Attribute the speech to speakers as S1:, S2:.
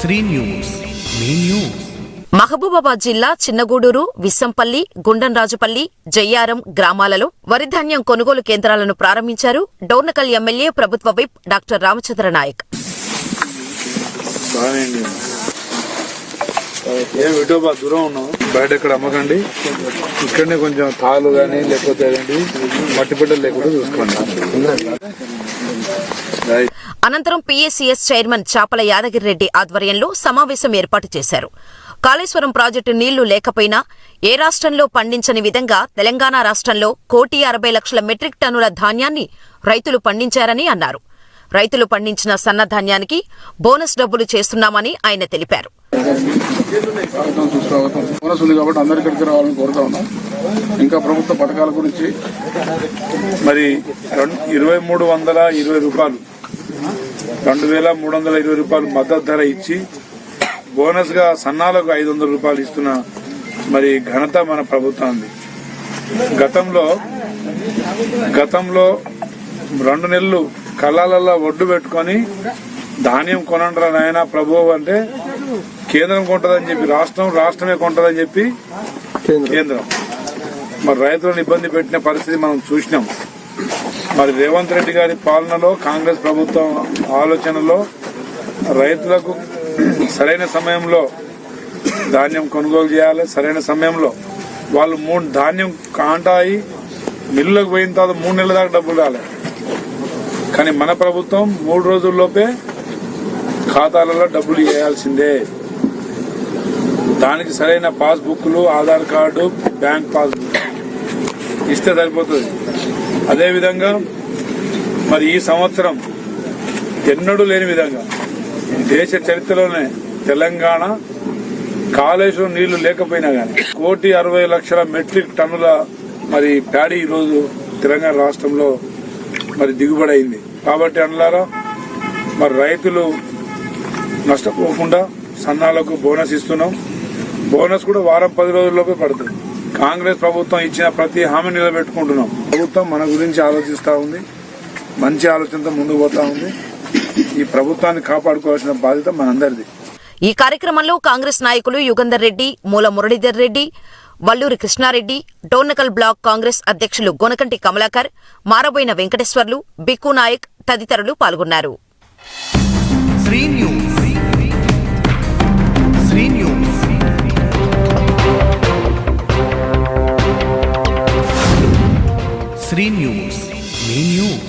S1: Shri news మీ news.
S2: Mahabubabad జిల్లా చిన్నగూడూరు, విస్సంపల్లి, గుండంరాజుపల్లి, జయ్యారం గ్రామాలలో వరి ధాన్యం కొనుగోలు కేంద్రాలను ప్రారంభించారు డోర్నకల్ ఎమ్మెల్యే ప్రభుత్వ విప్ డాక్టర్ రామచంద్ర నాయక్.
S3: దూరం ఉన్నాం, బయట ఎక్కడ అమ్మకండి, ఇక్కడనే కొంచెం తాళ్ళు కానీ లేకపోతే మట్టి బిడ్డలు లేకుండా చూసుకోండి.
S2: అనంతరం పీఏసీఎస్ చైర్మన్ చాపల యాదగిరిరెడ్డి ఆధ్వర్యంలో సమావేశం ఏర్పాటు చేశారు. కాళేశ్వరం ప్రాజెక్టు నీళ్లు లేకపోయినా ఏ రాష్ట్రంలో పండించని విధంగా తెలంగాణ రాష్ట్రంలో 1,60,00,000 మెట్రిక్ టన్నుల ధాన్యాన్ని రైతులు పండించారని అన్నారు. రైతులు పండించిన సన్నధాన్యానికి బోనస్ డబ్బులు చేస్తున్నామని ఆయన తెలిపారు.
S3: ఇంకా ప్రభుత్వ పథకాల గురించి మరి 2,320 రూపాయలు 2,320 రూపాయలు మద్దతు ధర ఇచ్చి బోనస్ గా సన్నాలకు 500 రూపాయలు ఇస్తున్న మరి ఘనత మన ప్రభుత్వానికి. గతంలో 2 నెలలు కళ్ళాలలో ఒడ్డు పెట్టుకొని ధాన్యం కొనండ్రా నాయన ప్రభువు అంటే కేంద్రం కొంటదని చెప్పి రాష్ట్రమే కొంటదని చెప్పి కేంద్రం మరి రైతులను ఇబ్బంది పెట్టిన పరిస్థితి మనం చూసినాం. మరి రేవంత్ రెడ్డి గారి పాలనలో కాంగ్రెస్ ప్రభుత్వం ఆలోచనలో రైతులకు సరైన సమయంలో ధాన్యం కొనుగోలు చేయాలి. సరైన సమయంలో వాళ్ళు ధాన్యం కాంటాయి మిల్లులకు పోయిన తర్వాత 3 నెలల దాకా డబ్బులు రాలేదు. కానీ మన ప్రభుత్వం 3 రోజుల్లోపే ఖాతాలలో డబ్బులు వేయాల్సిందే. దానికి సరైన పాస్బుక్లు, ఆధార్ కార్డు, బ్యాంక్ పాస్బుక్ ఇస్తే సరిపోతుంది. అదేవిధంగా మరి ఈ సంవత్సరం ఎన్నడూ లేని విధంగా దేశ చరిత్రలోనే తెలంగాణ కాళేశ్వరం నీళ్లు లేకపోయినా కానీ 1,60,00,000 మెట్రిక్ టన్నుల మరి ప్యాడీ ఈరోజు తెలంగాణ రాష్ట్రంలో మరి దిగుబడి అయింది. కాబట్టి అన్నారా మరి రైతులు నష్టపోకుండా సన్నాలకు బోనస్ ఇస్తున్నాం. బోనస్ కూడా వారం 10 రోజుల్లోపే పడుతుంది. కాంగ్రెస్ ప్రభుత్వం ఇచ్చిన ప్రతి హామీ నిలబెట్టుకుంటున్నాం. ప్రభుత్వం మన గురించి ఆలోచిస్తా ఉంది, మంచి ఆలోచనతో ముందుకు పోతా ఉంది. ఈ ప్రభుత్వాన్ని కాపాడుకోవాల్సిన బాధ్యత మనందరిది.
S2: ఈ కార్యక్రమంలో కాంగ్రెస్ నాయకులు యుగంధర్ రెడ్డి, మూల మురళీధర్ రెడ్డి, వల్లూరి కృష్ణారెడ్డి, డోర్నకల్ బ్లాక్ కాంగ్రెస్ అధ్యక్షులు గొనకంటి కమలాకర్, మారబోయిన వెంకటేశ్వర్లు, బిక్కు నాయక్ తదితరులు పాల్గొన్నారు.
S1: Sri news. Sri news. Sri news మీ న్యూస్.